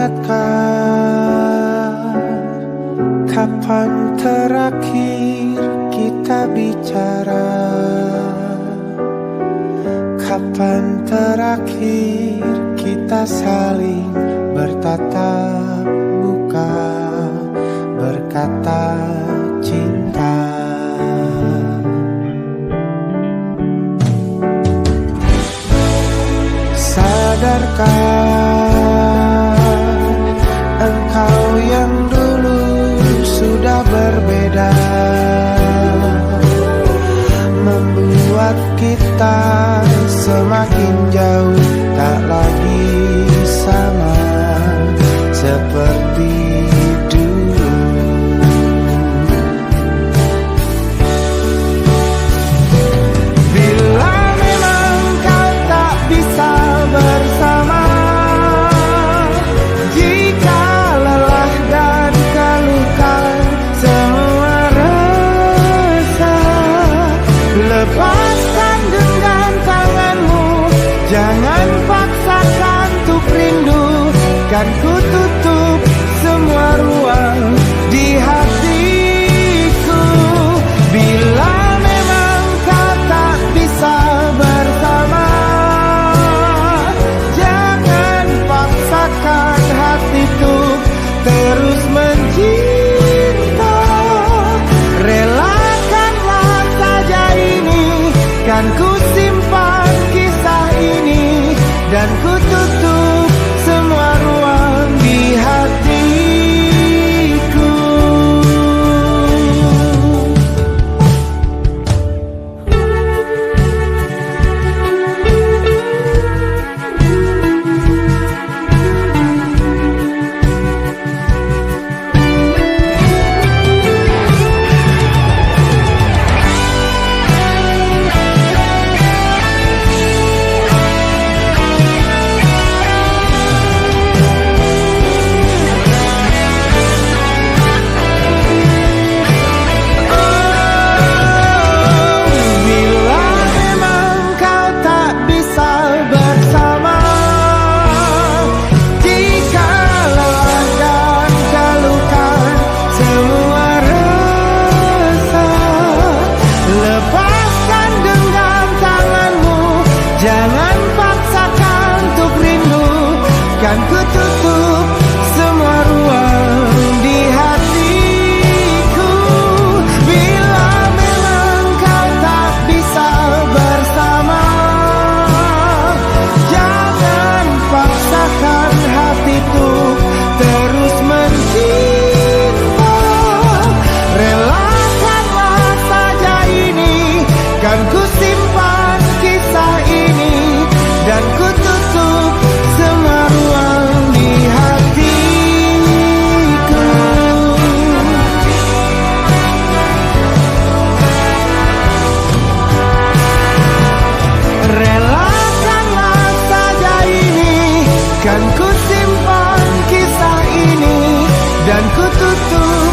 ingatkah kapan terakhir kita bicara? Kapan terakhir kita saling bertatap muka, berkata cinta? Sadarkah engkau yang dulu sudah berbeda, membuat kita semakin jauh, tak lagi sama seperti dulu. Bila memang kau tak bisa bersama, jika lelah dan keluhkan semua rasa, lepaskan genggam tanganmu, jangan paksakan untuk rindu. Kan ku tutup semua ruang di hatiku. Bila memang kau tak bisa bersama, jangan paksakan hatiku terus mencinta. Relakanlah saja ini, kan ku simpan kisah ini, dan ku tutup semua ruang di hatiku. Jangan paksakan untuk rindu, kan ku tutup semua ruang di hatiku. Bila memang kau tak bisa bersama, jangan paksakan hatiku terus mencinta. Relakanlah saja ini, kan ku simpan kisah ini, dan ku tutup semua ruang di hatiku. Relakanlah saja ini, kan ku simpan kisah ini, dan ku tutup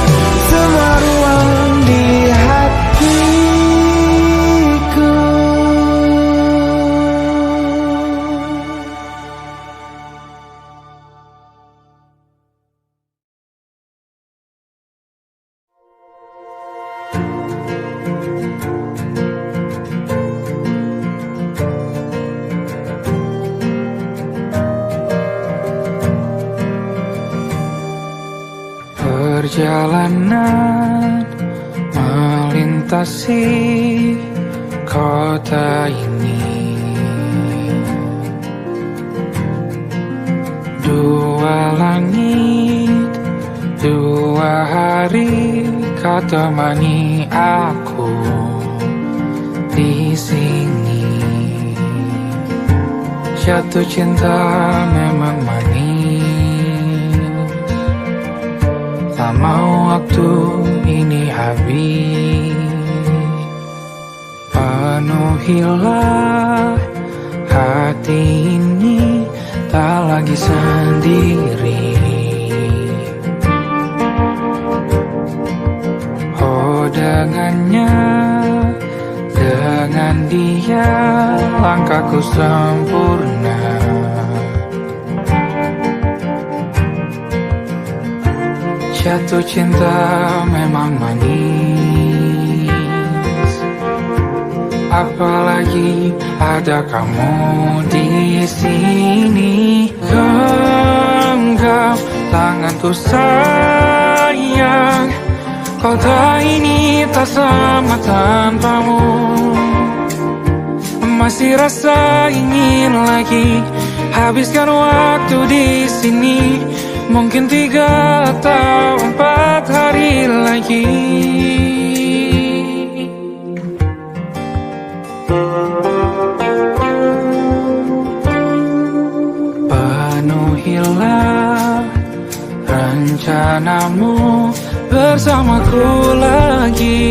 semua ruang di hatiku. Perjalanan melintasi kota ini, dua langit, dua hari kau temani aku di sini. Jatuh cinta memang manis, tak mau waktu ini habis. Penuhilah hati ini, tak lagi sendiri. Oh dengannya, dengan dia langkahku sempurna. Jatuh cinta memang manis, apalagi ada kamu di sini. Genggam tanganku sayang, kota ini tak sama tanpamu. Masih rasa ingin lagi habiskan waktu di sini. Mungkin 3 atau 4 hari lagi. Penuhilah rencanamu bersamaku lagi.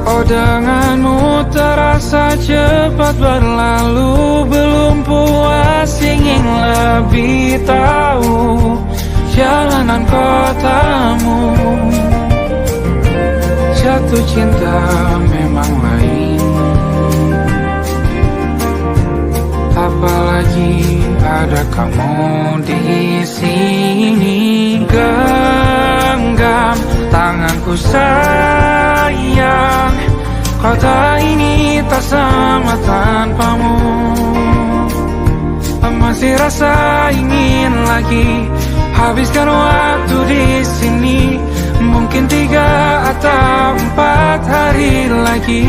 Oh, denganmu terasa cepat berlalu. Belum puas ingin lebih tahu jalanan kotamu. Jatuh cinta memang lain, apalagi ada kamu di sini. Genggam tanganku sayang, kota ini tak sama tanpamu. Masih rasa ingin lagi habiskan waktu di sini. Mungkin 3 atau 4 hari lagi.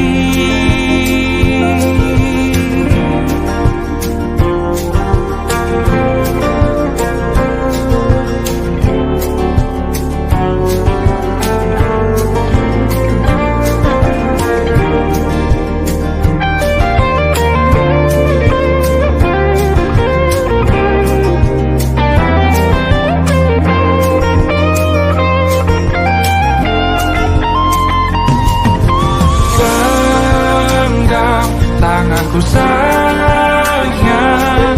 Tanganku sayang,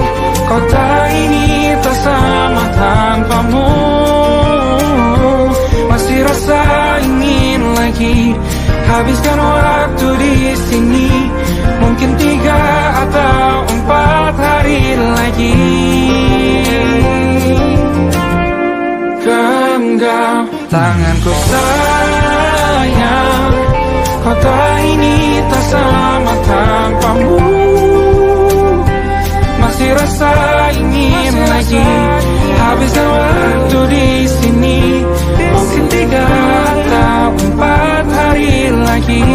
kota ini tak sama tanpamu. Masih rasa ingin lagi habiskan waktu di sini. Mungkin 3 atau 4 hari lagi. Genggam tanganku sayang, kota ini tak sama tanpamu. Masih rasa ingin lagi habiskan waktu di sini. Mungkin 3 atau 4 hari lagi.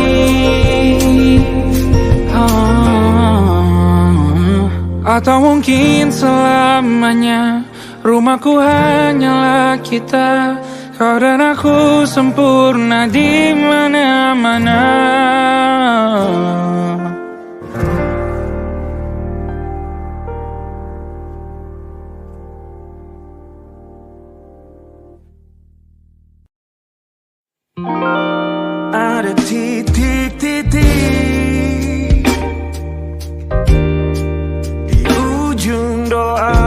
Atau mungkin selamanya. Rumahku hanyalah kita, kau dan aku sempurna di mana-mana. Ada titik-titik di ujung doa.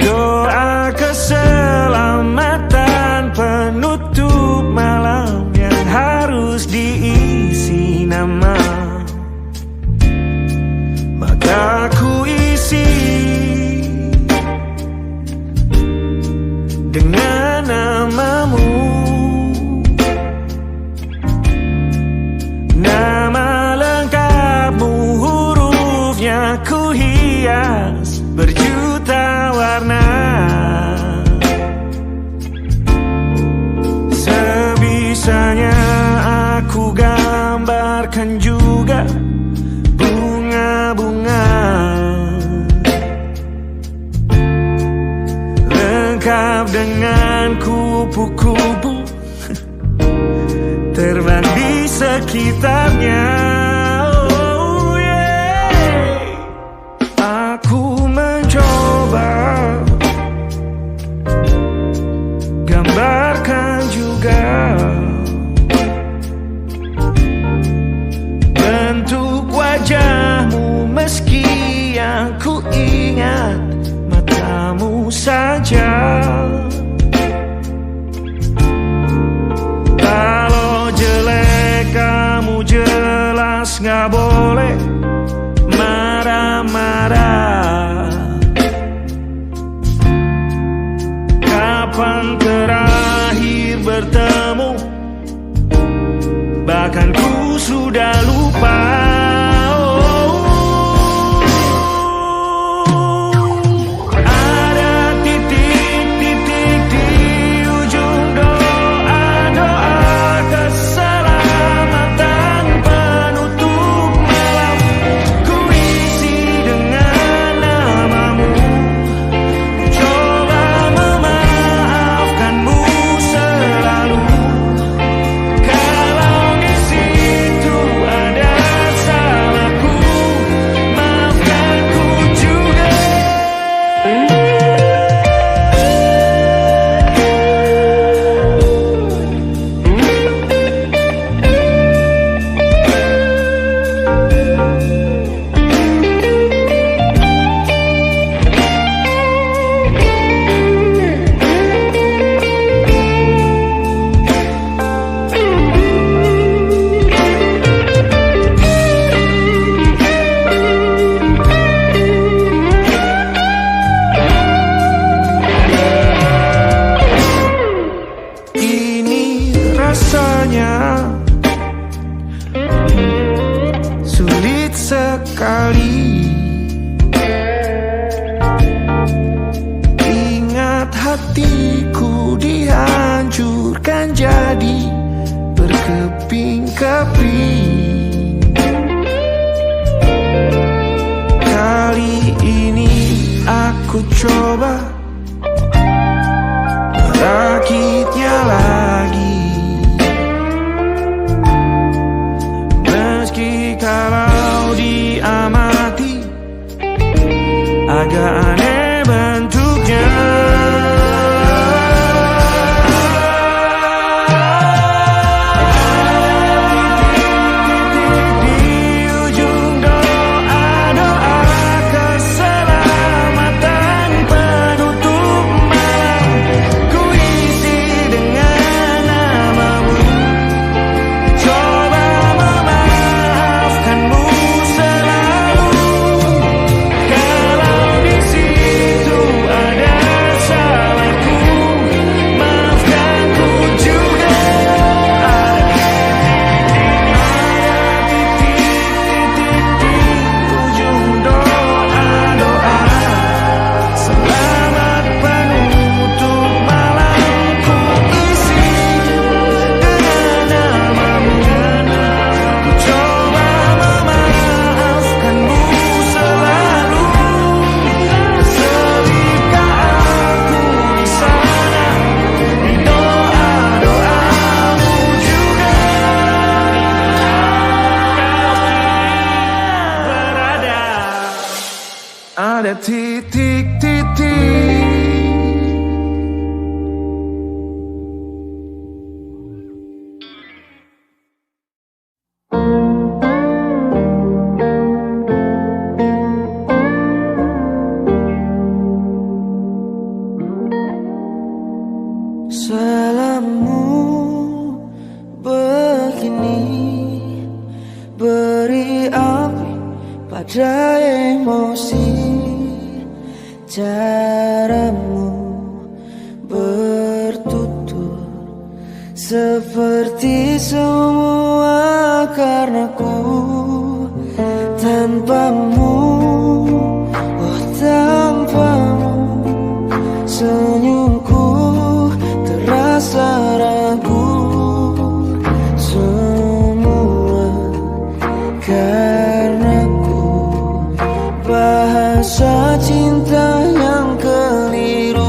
Doa keselamatan penutup malam yang harus diisi nama. Maka ku isi dengan namamu. Nama lengkapmu, hurufnya ku hias berjuta warna. Sebisanya aku gambarkan juga bunga-bunga, lengkap dengan kupu-kupu terbang di sekitarnya. Oh yeah. Aku mencoba gambarkan juga bentuk wajahmu, meski yang ku ingat matamu saja. Kalau jelek kamu jelas gak boleh marah-marah. mudah lupa. Sulit sekali ingat hatiku dihancurkan jadi berkeping-keping. Kali ini aku coba merakitnya lagi. Kalau diamati agak aneh bentuknya. Di ujung doa-doa keselamatan penutup malam, ku isi dengan namamu. Coba ada titik-titik. Salammu begini beri api pada emosi. Caramu bertutur seperti semua karenaku. Tanpamu, oh tanpamu, senyumku terasa ragu. Semua karenaku, bahasa cinta yang keliru.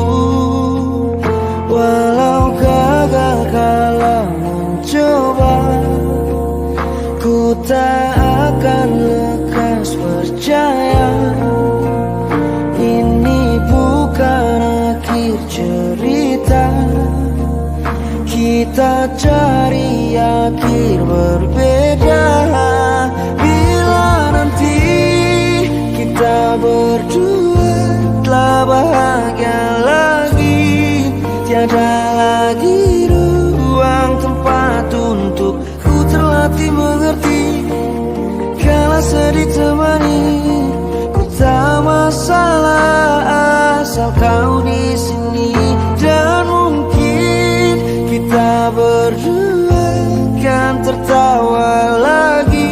Walau gagal kala mencoba, ku tak akan lekas percaya. Ini bukan akhir cerita, kita cari akhir berbeda. Bila nanti kita berdua telah bahagia lagi, tiada lagi ruang tempat untuk ku terlatih mengerti. Kala sedih temani, ku tak masalah asal kau di sini. Dan mungkin kita berdua kan tertawa lagi.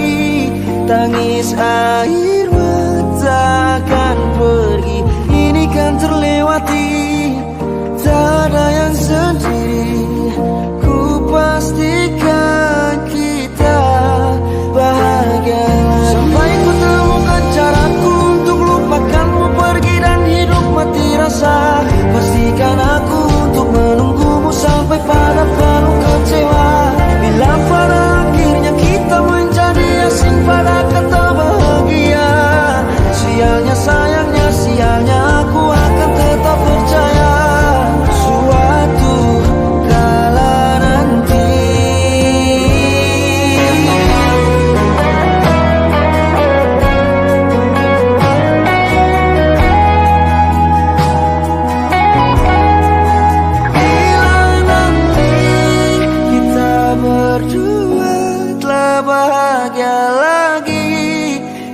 bahagia lagi.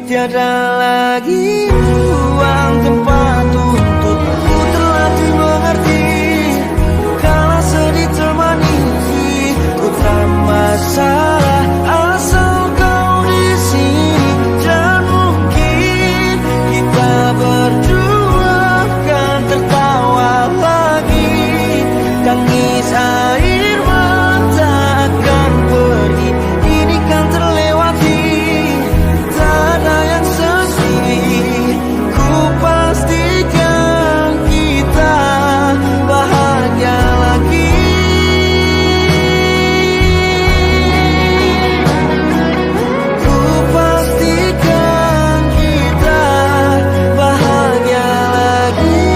Tiada lagi ruang tempat untukku terlatih mengerti. Kala sedih termanisi, ku tak masalah asal kau di sini. Dan mungkin kita berdua akan tertawa lagi. Tangis air mata akan pergi, ini kan terlewati. Tak ada yang sedih, ku pastikan kita bahagia lagi. Ku pastikan kita bahagia lagi.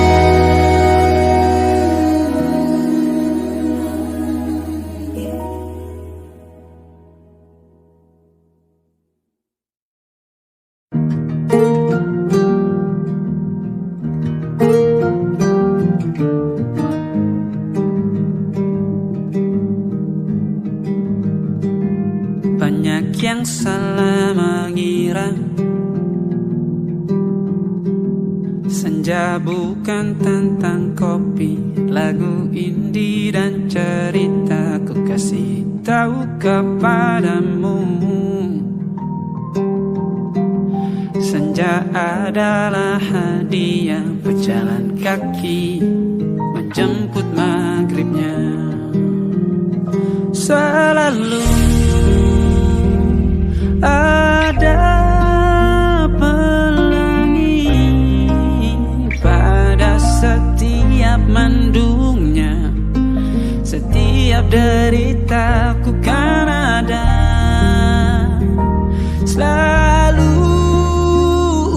Banyak yang salah mengira senja bukan tentang kopi, lagu indie dan cerita. Ku kasih tahu kepadamu, senja adalah hadiah pejalan kaki menjemput maghribnya. Selalu ada pelangi pada setiap mendungnya. Setiap deritaku kan ada selalu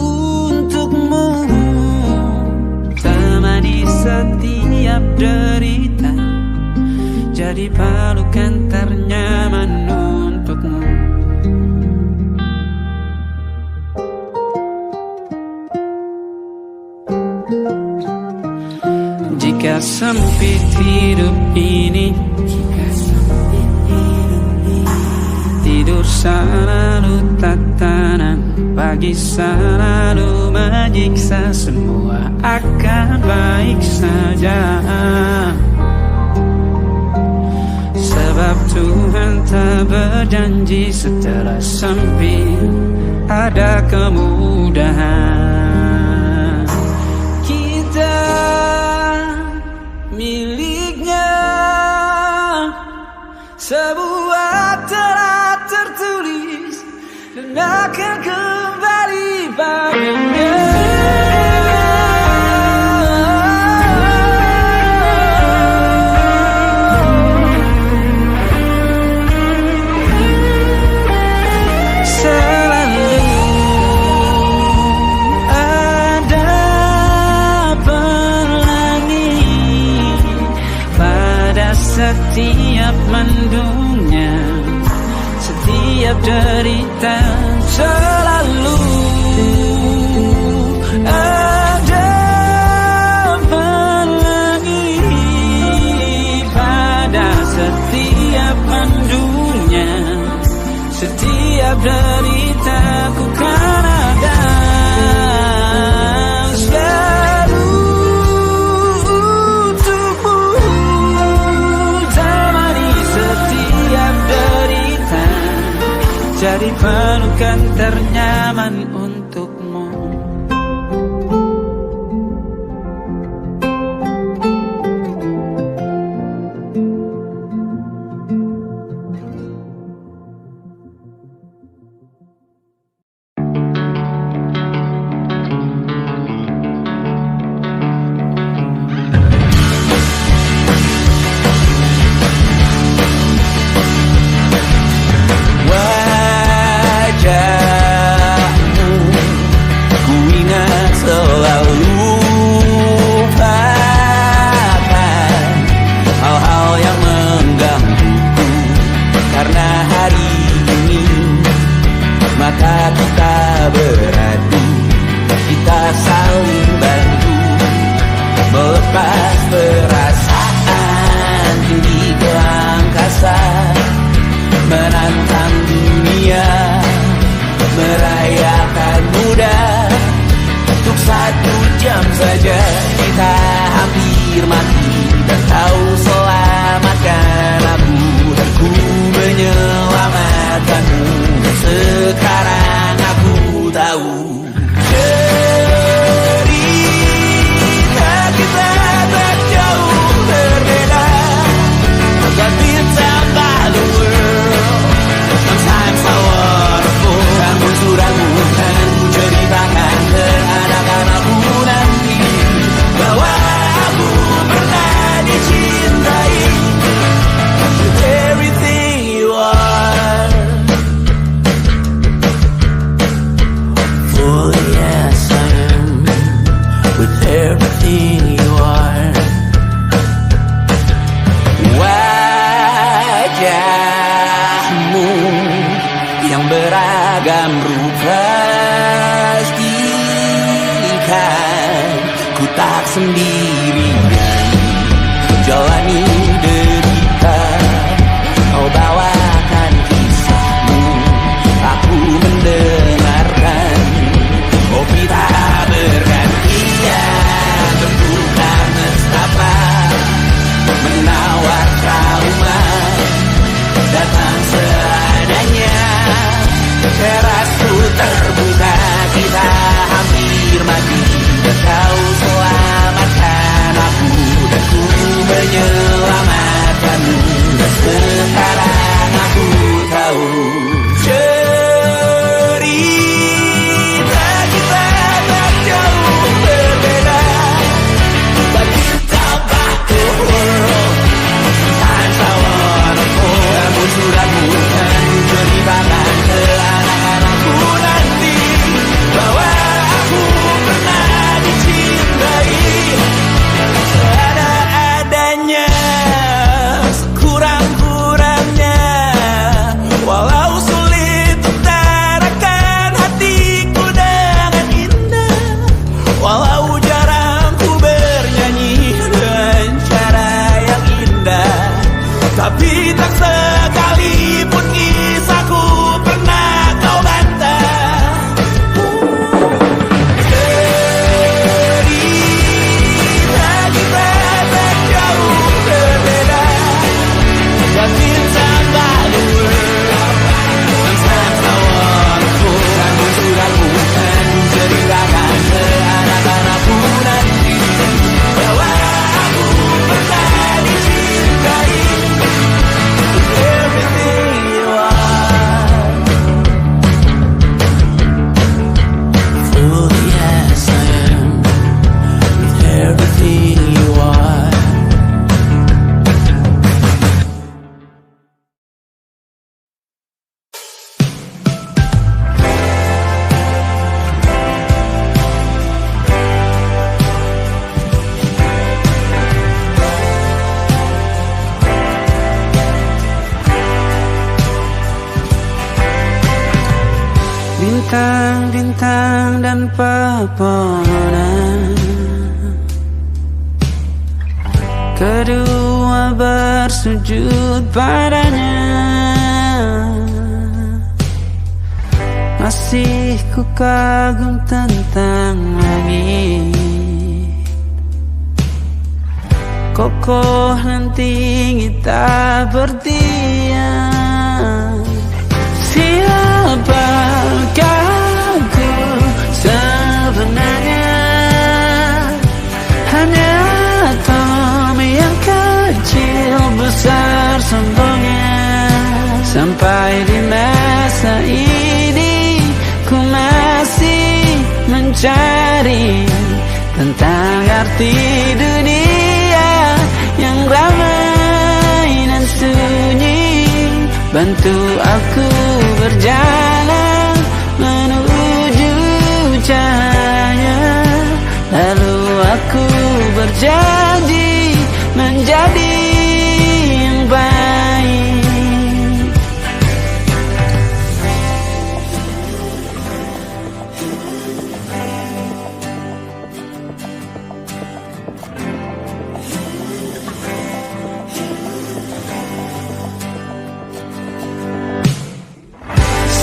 untukmu. Temani setiap derita, jadi pelukan ternyaman untukmu. Jika sempit hidup ini, tidur selalu tatanan, pagi selalu menyiksa, semua akan baik saja. Sebab Tuhan tak berjanji setelah sempit ada kemudahan. Kita miliknya sebuah telah tertulis dan akan kembali padanya. Setiap mendungnya, setiap derita, selalu ada pelangi pada setiap mendungnya. Setiap derita ku kan ada selalu untukmu. Temani setiap derita, jadi pelukan ternyaman untukmu. Menantang dunia merayakan muda. Untuk 1 jam saja kita hampir mati, dan kau selamatkan aku, dan ku menyelamatkanmu. Sekarang aku tahu cerita kita tak jauh berbeda, but ditambah the world. Sometimes I wonderful. Namun suratmu kan ku ceritakan ke anak-anakku nanti, bahwa aku pernah dicintai with everything you are. For yes I am with everything you are. Wajahmu yang beragam rupa pastikan ku tak sendirian jalani derita. Kau bawakan kisahmu, aku mendengarkan. Kopi tak bergantian, bentukan nestapa menawar trauma, datang seadanya. Terasku terbuka, kita hampir mati, dan kau selamatkan aku, dan ku menyelamatkanmu. Dan sekarang aku tahu cerita kita tak jauh berbeda, but ditambah the world. Sometimes I wonderful. Namun suratmu kan ku ceritakan ke anak-anakku nanti, bahwa aku pernah dicintai seadanya, sekurang-kurangnya. Walau sulit utarakan hatiku dengan indah, walau jarang ku bernyanyi dengan cara yang indah, tapi tak sekalipun kisahku pernah kau bantah. Cerita kita tak jauh berbeda, but ditambah the world. Sometimes I wonderful. Namun suratmu kan ku ceritakan ke anak-anakku nanti, bahwa aku pernah dicintai with everything you are. Fully yes I am with everything you are. Bintang-bintang dan pepohonan, kedua bersujud padanya. Masih ku kagum tentang langit, kokoh dan tinggi tak berdiam. Siapakah ku sebenarnya? Hanya atom yang kecil besar sombongnya. Sampai di masa ini ku masih mencari tentang arti dunia yang ramai dan sunyi. Bantu aku berjalan menuju cahaya, lalu aku berjanji menjadi yang baik.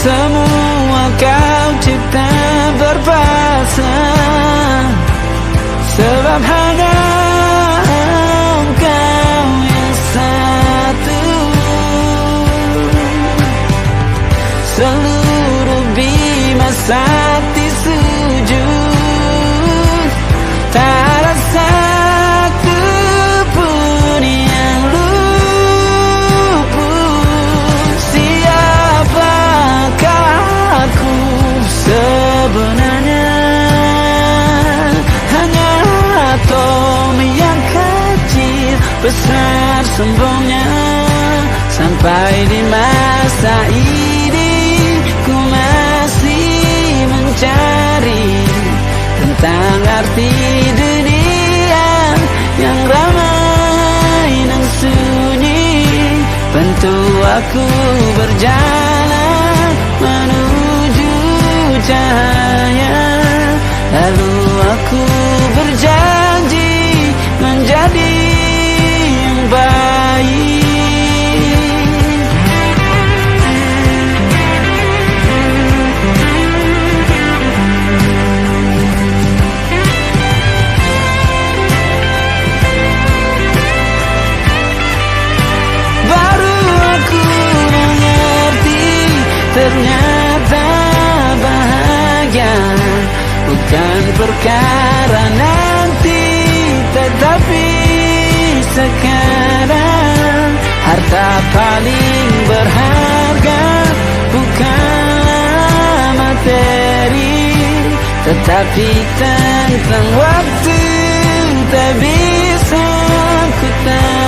Semua kau cipta berpasang, sebab hanya engkau yang satu. Seluruh bima sakti sujud, tak ada satu pun yang luput. Siapakah aku sebenarnya? Hanya atom yang kecil, besar sombongnya. Sampai di masa ini ku masih mencari tentang arti dunia yang ramai dan sunyi. Bantu aku berjalan menuju cahaya, lalu aku berjanji menjadi yang baik. Ternyata bahagia bukan perkara nanti, tetapi sekarang. Harta paling berharga bukanlah materi, tetapi tentang waktu tak bisa ku tahan.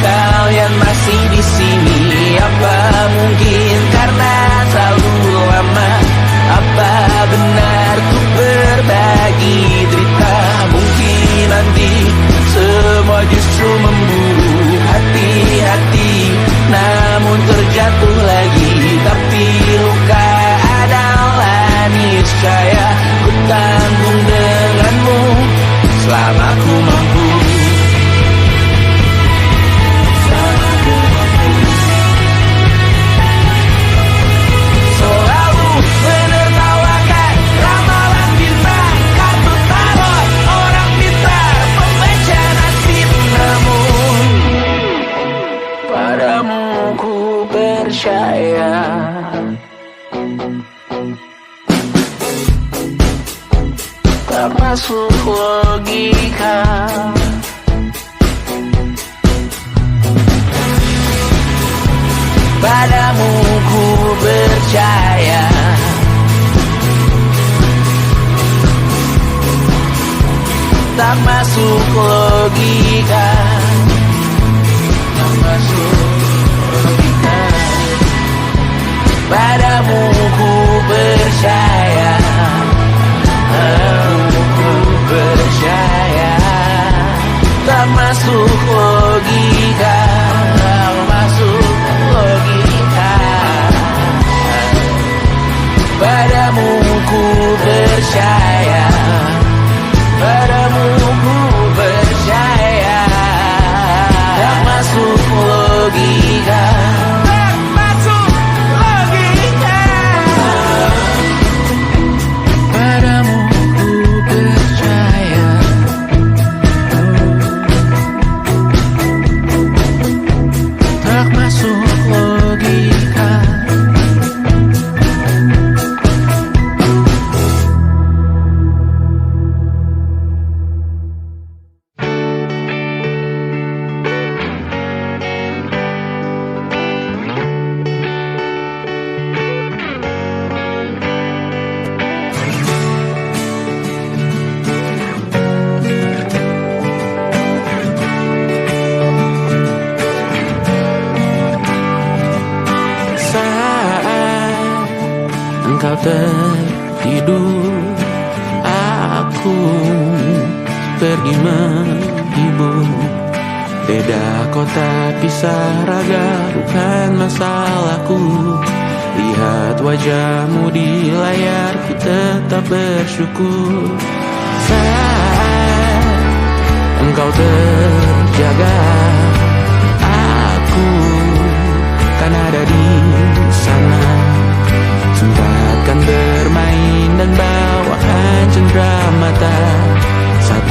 Kalian masih di sini, apa mungkin karena selalu ku percaya. Tak masuk logika. Padamu ku percaya. Tak masuk logika. Tak masuk logika. Padamu ku percaya. Padamu ku percaya. Tak masuk logika. Tak masuk logika. Padamu ku percaya. Padamu ku percaya. Tak masuk logika. Tak masuk logika. Padamu ku percaya. Tak masuk logika. Engkau tertidur, aku pergi menghibur. Beda kota pisah raga bukan masalahku. Lihat wajahmu di layar, ku tetap bersyukur. Saat engkau terjaga, aku kan ada di sana. Sempatkan bermain dan bawaan cenderamata. 1-5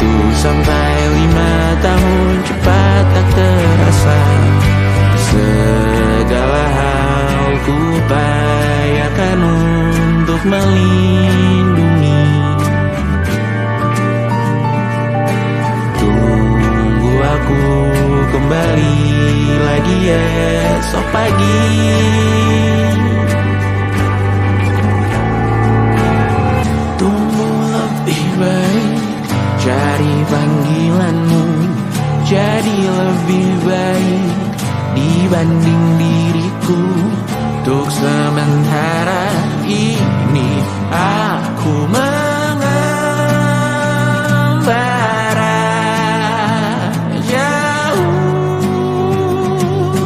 tahun cepat tak terasa. Segala hal ku upayakan untuk melindungi. Tunggu aku kembali lagi esok pagi. Cari panggilanmu jadi lebih baik dibanding diriku. Untuk sementara ini aku mengembara jauh.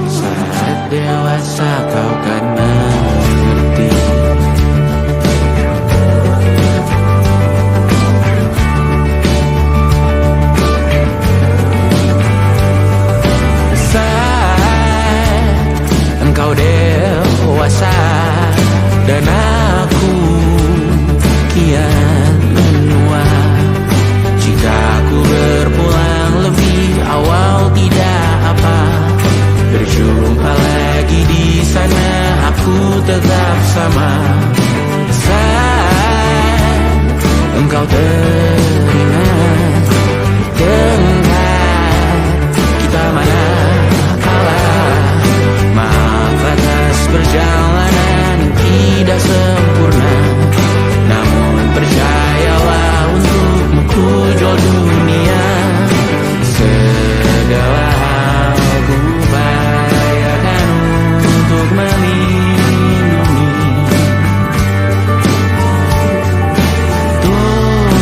Saat dewasa kau kan mengerti. Engkau dewasa dan aku kian menua. Jika aku berpulang lebih awal tidak apa. Berjumpa lagi di sana, aku tetap sama. Saat engkau teringat tengah kita mana perjalanan tidak sempurna, namun percayalah untukmu ku jual dunia. Segala hal ku upayakan untuk melindungi. Tunggu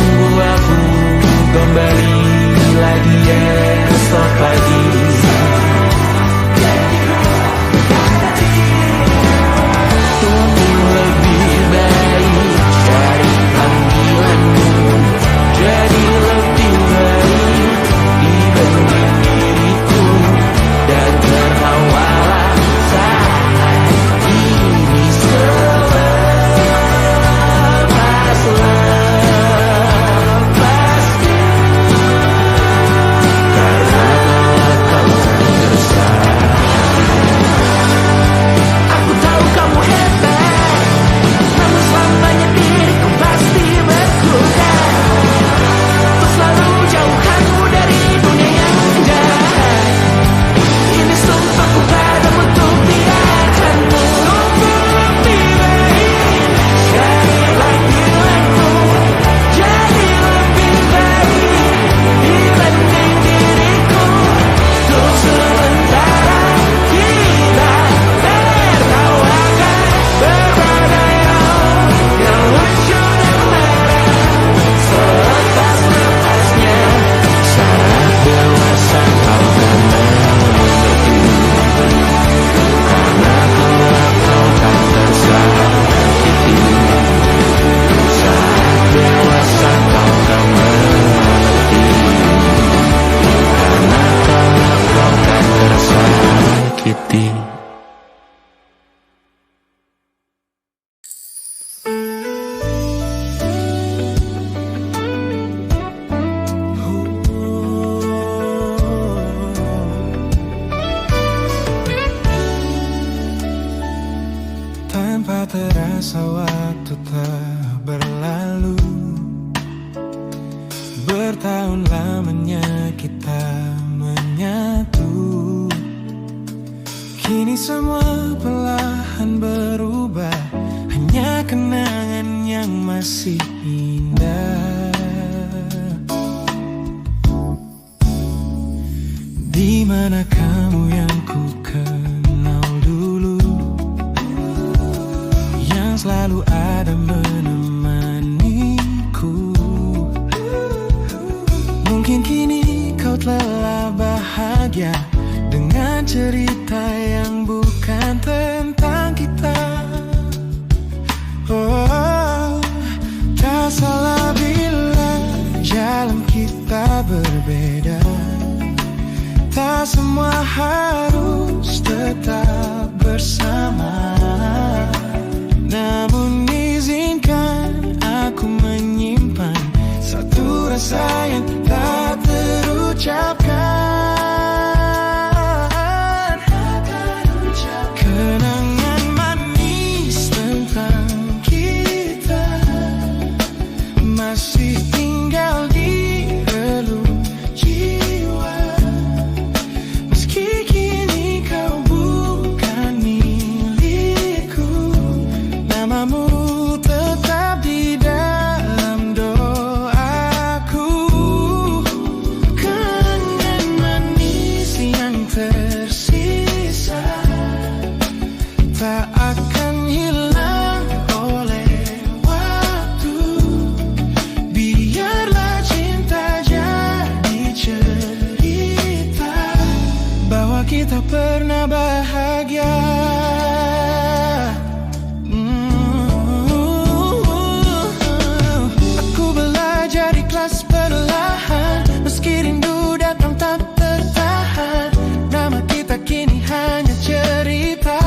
terasa waktu tak berlalu. Bertahun lamanya kita menyatu. Kini semua perlahan berubah, hanya kenangan yang masih indah. Di mana kamu yang ku kenal dulu, yang selalu ada menemaniku. Mungkin kini kau telah bahagia dengan cerita yang bukan tentang kita. Oh, tak salah bila jalan kita berbeda. Tak semua harus tetap bersama. Namun izinkan aku menyimpan satu rasa yang tak terucapkan. Kenangan manis tentang kita masih tinggal di relung jiwa. Meski kini kau bukan milikku, namamu tetap di dalam doaku. Kenangan manis yang tersisa tak akan hilang oleh waktu. Biarlah cinta jadi cerita bahwa kita pernah bahagia. Aku belajar ikhlas perlahan, meski rindu datang tak tertahan. Nama kita kini hanya cerita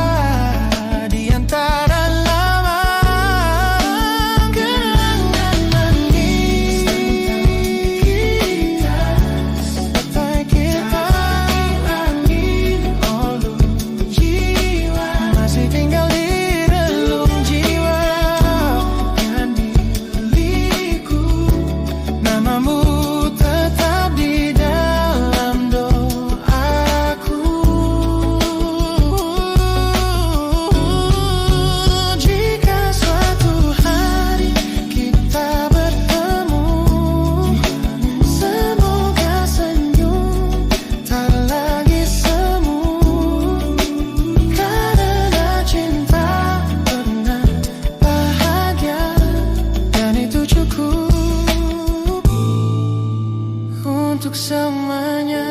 di antara lama. Kenangan manis tentang kita, angin olung jiwa masih tinggal di relung jiwa. Kan milikku, namamu tetap di dalam doaku. Jika suatu hari kita bertemu, semoga senyum tak lagi semu. Karena cinta pernah bahagia, dan itu cukup untuk semuanya.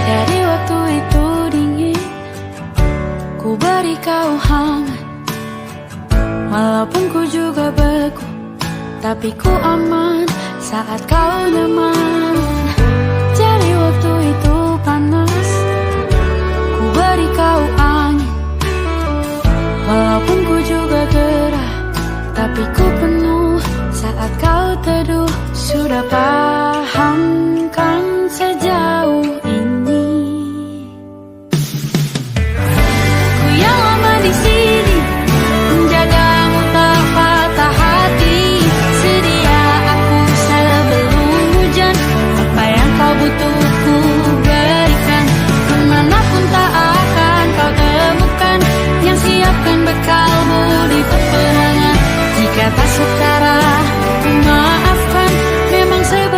Dari waktu itu dingin, ku beri kau hangat. Walaupun ku juga beku, tapi ku aman saat kau nyaman. Dari waktu itu panas, ku beri kau angin. Walaupun ku juga gerah, tapi ku penuh saat kau teduh. Sudah paham kan sejauh ini? Ku yang lama di sini, menjagamu tak patah hati. Sedia aku sebelum hujan, apa yang kau butuh ku berikan. Kemanapun tak akan kau temukan, yang siapkan bekalmu di peperangan. Jika tak setara, ku maafkan, memang sebab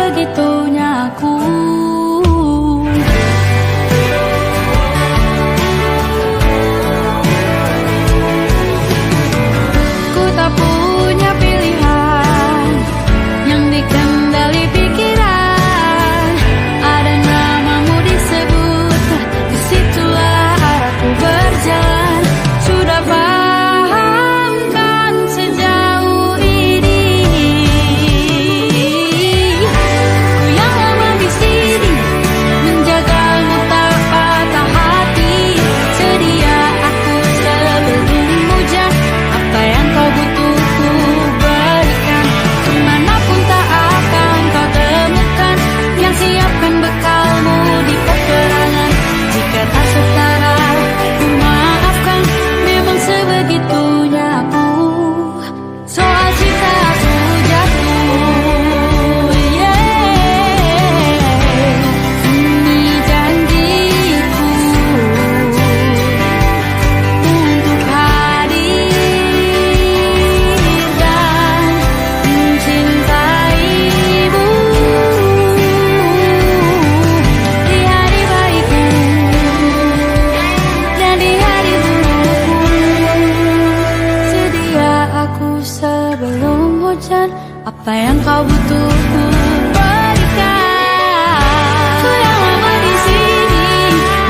butuh ku berikan. Sudah lama di sini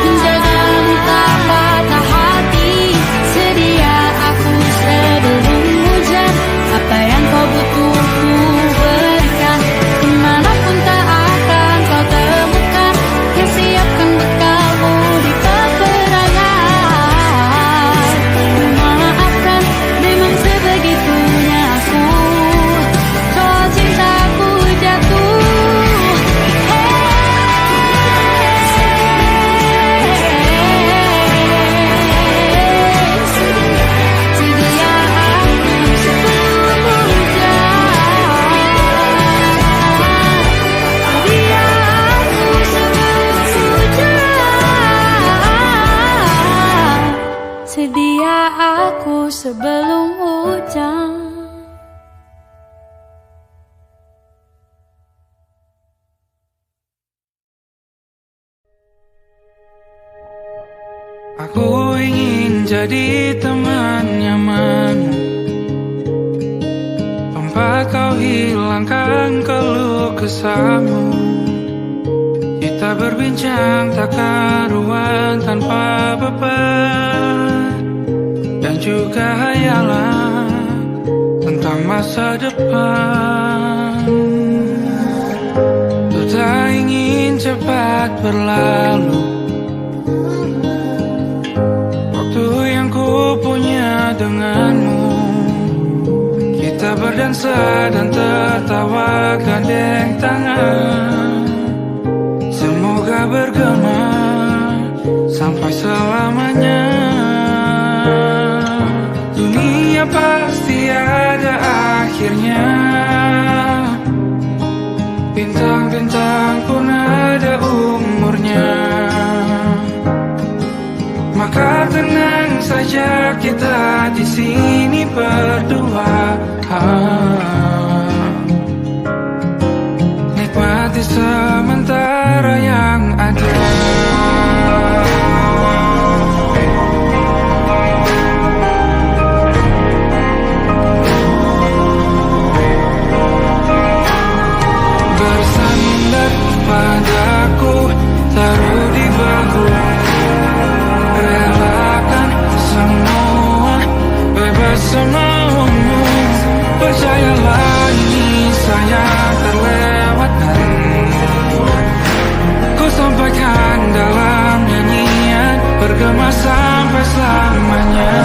menjagamu tak patah hati. Sedia aku sebelum hujan. Apa yang kau butuh ku berikan. Kemanapun tak akan kau temukan. Yang siapkan bekalmu di peperangan. Memaafkan memang sebegitunya aku. Soal cintaku jatuh. Sedia aku sebelum hujan. Sedia aku sebelum hujan. Sedia aku sebelum hujan. Aku ingin jadi teman nyamanmu, tempat kau hilangkan keluh kesahmu. Kita berbincang tak karuan tanpa beban, dan juga hayalan tentang masa depan. Ku tak ingin cepat berlalu waktu yang ku punya denganmu. Kita berdansa dan tertawa gandeng tangan. Semoga bergema sampai selamanya. Dunia pasti ada akhirnya. Bintang-bintang pun ada umurnya. Maka tenang saja kita di sini berdua. Nikmati sementara yang ada. Bersandar padaku, taruh di bahu. Relakan semua, bebas semaumu. Percayalah ini saya terlewatkan. Ku sampaikan dalam nyanyian, bergema sampai selamanya.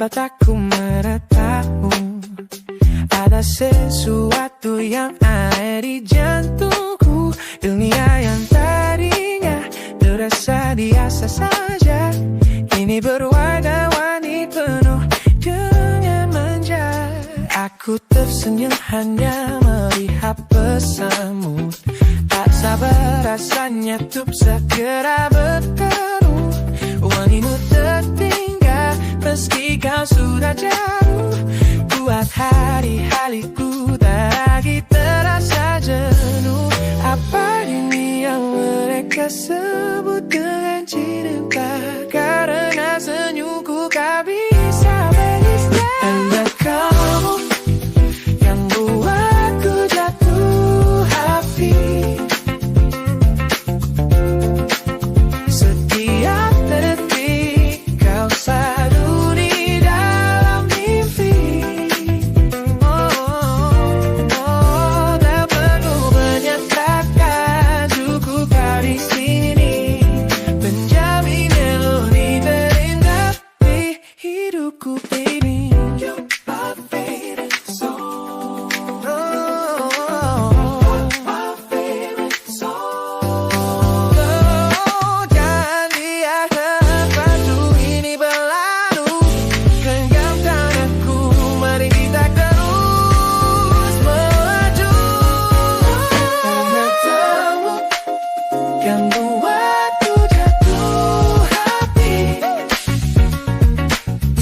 mataku menatapmu. Ada sesuatu yang ada di jantungku. Dunia yang tadinya terasa biasa saja, kini berwarna-warni penuh dengan manja. Aku tersenyum hanya melihat pesanmu. Tak sabar rasanya untuk segera bertemu. Wangimu tertinggal meski kau sudah jauh. Buat hari-hariku tak lagi terasa jenuh. Apa ini yang mereka sebut dengan cinta? Karena senyumku tak bisa beristirahat. Hanya kamu yang buatku jatuh hati. Setiap detik kau selalu di dalam mimpi. Tak perlu menyatakan, cukup kau di sini menjamin melodi terindah di hidupku, baby. You're my favorite song. My favorite song. Jangan biarkan waktu ini berlalu. Genggam tanganku, mari kita terus melaju. Karena kamu yang buatku jatuh hati.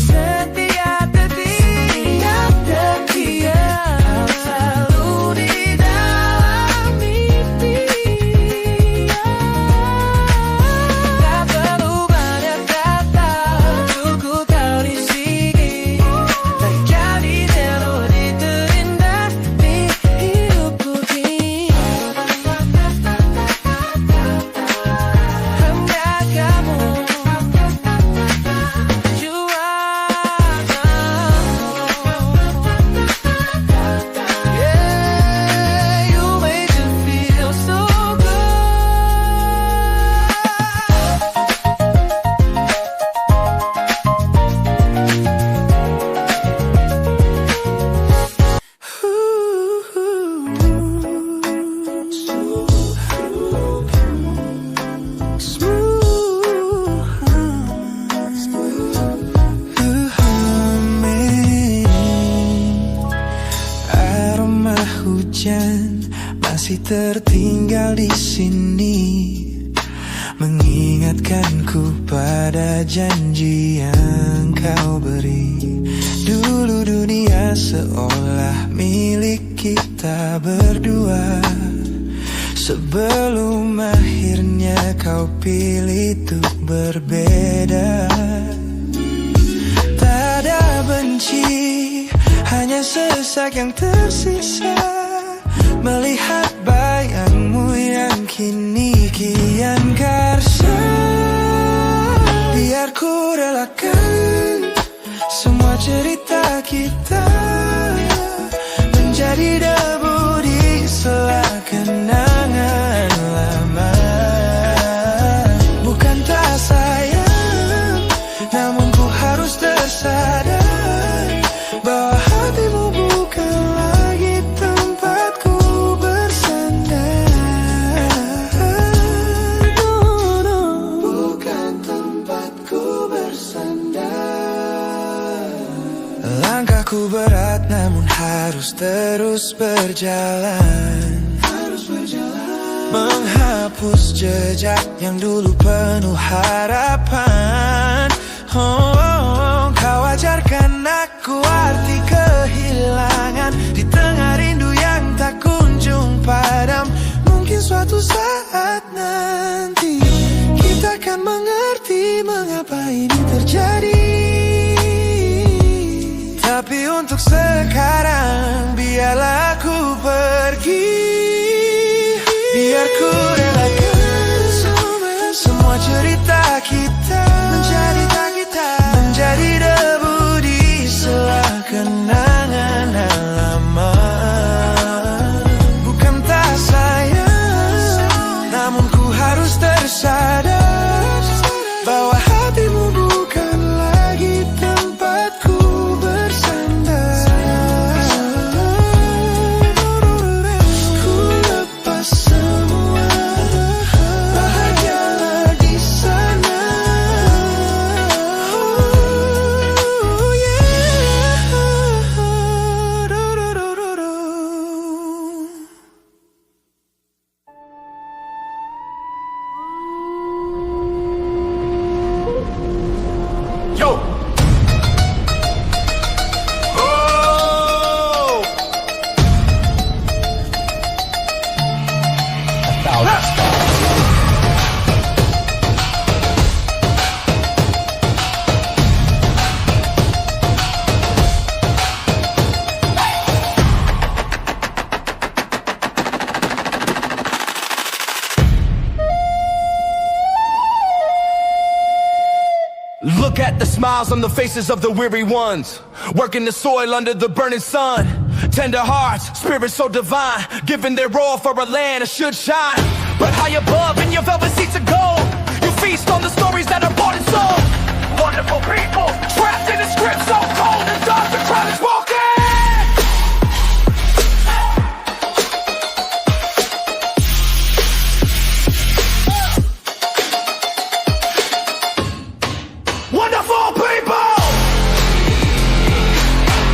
Setiap detik kau selalu di dalam mimpi. Tak perlu banyak kata, cukup kau di sini menjadi melodi terindah di hidupku ini. Hanya kamu yeah, you made me feel so good. Aroma hujan masih tertinggal di sini, mengingatkanku pada janji yang kau beri. Dulu dunia seolah milik kita berdua, sebelum akhirnya kau pilih untuk berbeda. Tak ada benci, hanya sesak yang tersisa, melihat bayangmu yang kini kian karsa. Biar ku relakan semua cerita kita menjadi debu di sela kenangan lama. Bukan tak sayang, namun ku harus tersadar bahwa hatimu bukan lagi tempatku bersandar. No, bukan tempatku bersandar. Langkahku berat namun harus terus berjalan, menghapus jejak yang dulu penuh harapan. Kau ajarkan aku arti kehilangan di tengah rindu yang tak kunjung padam. Mungkin suatu saat nanti kita akan mengerti mengapa ini terjadi. Tapi untuk sekarang biarlah aku pergi. Biar ku relakan semua cerita kita menjadi debu di sela kenangan lama. Bukan tak sayang, namun ku harus tersadar bahwa hatimu bukan lagi tempatku bersandar. Look at the smiles on the faces of the weary ones, working the soil under the burning sun. Tender hearts, spirits so divine, giving their all for a land that should shine. But high above in your velvet seats of gold, you feast on the stories that are bought and sold. Wonderful people, trapped in a script so cold and dark the crowd is walking. Wonderful people,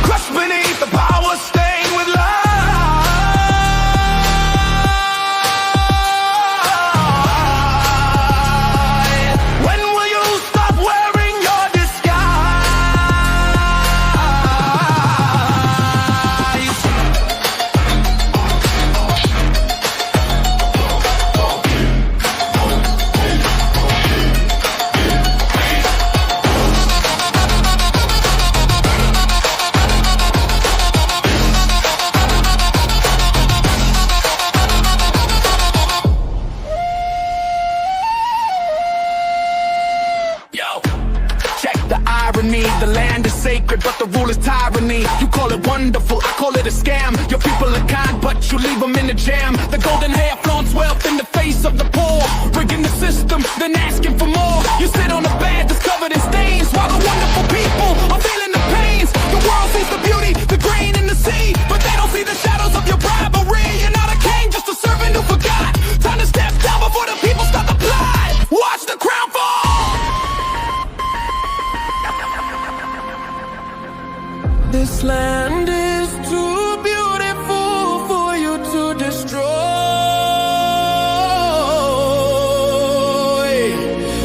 crushed beneath the power stained with light. When will you stop wearing your disguise? Yo, check the irony. The land is sacred, but the rule is tyranny. You call it wonderful, I call it a scam. Your people are kind, but you leave them in the jam. The golden hair flaunts wealth in the face of the poor, rigging the system, then asking for more. You sit on a bed that's covered in stains, while the wonderful people are feeling the pains. The world sees the beauty, the grain in the sea, but they don't see the shadows of your bribery. You're not a king, just a servant who forgot. Time to step down before the people start to plot. Watch the crown fall. This land is too beautiful for you to destroy.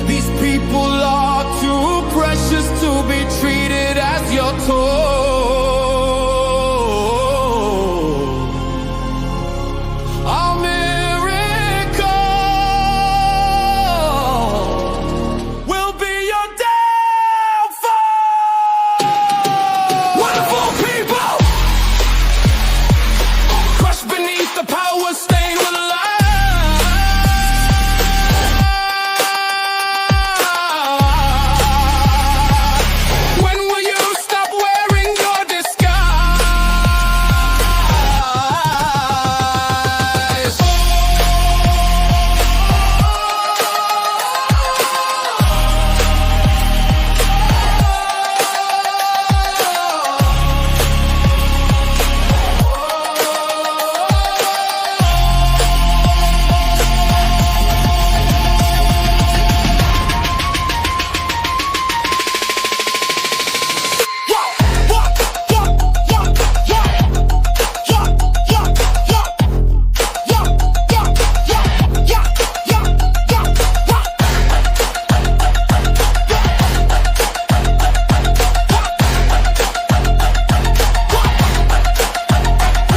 These people are too precious to be treated as your toy. A miracle will be your downfall. Wonderful people, crushed beneath the power stained with light. When will you stop wearing your disguise?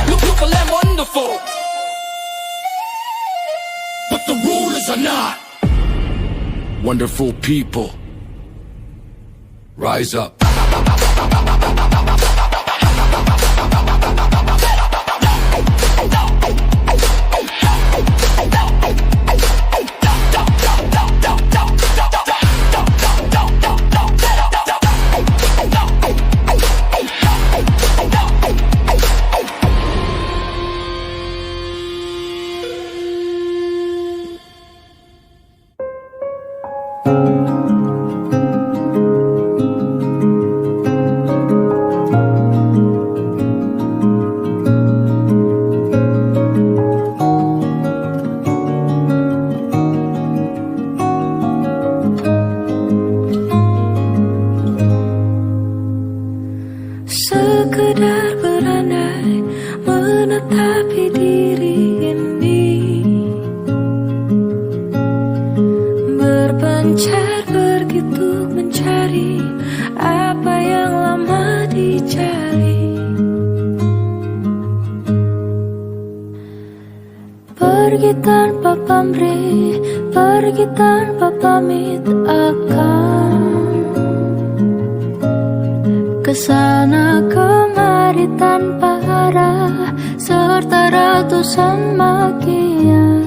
Look, land wonderful, but the rulers are not. Wonderful people, rise up. Sekedar berandai menetapi diri ini, berpencar begitu mencari apa yang lama dicari. Pergi tanpa pamrih, pergi tanpa pamit akan kesana kemari tanpa arah serta ratusan makian.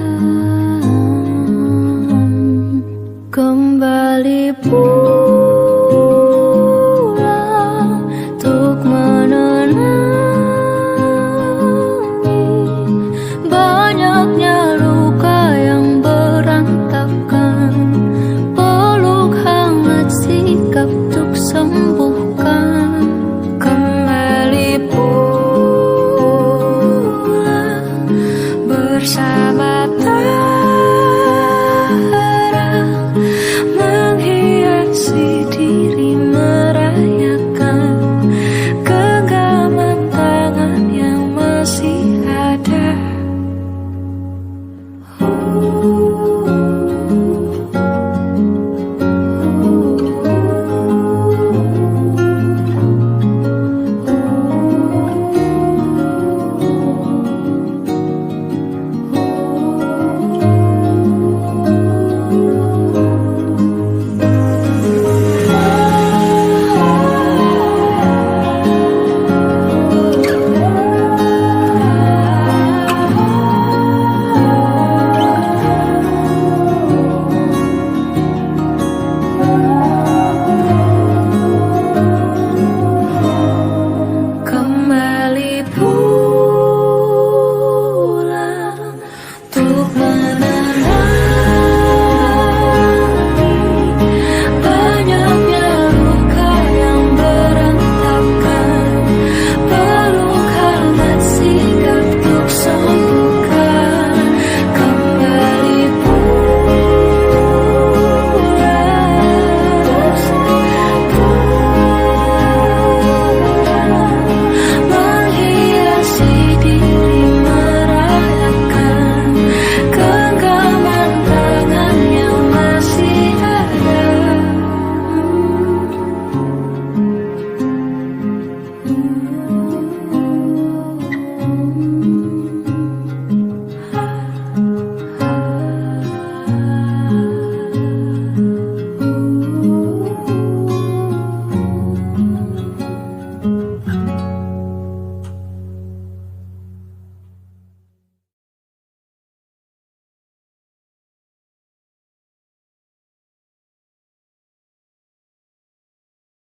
Kembali pulang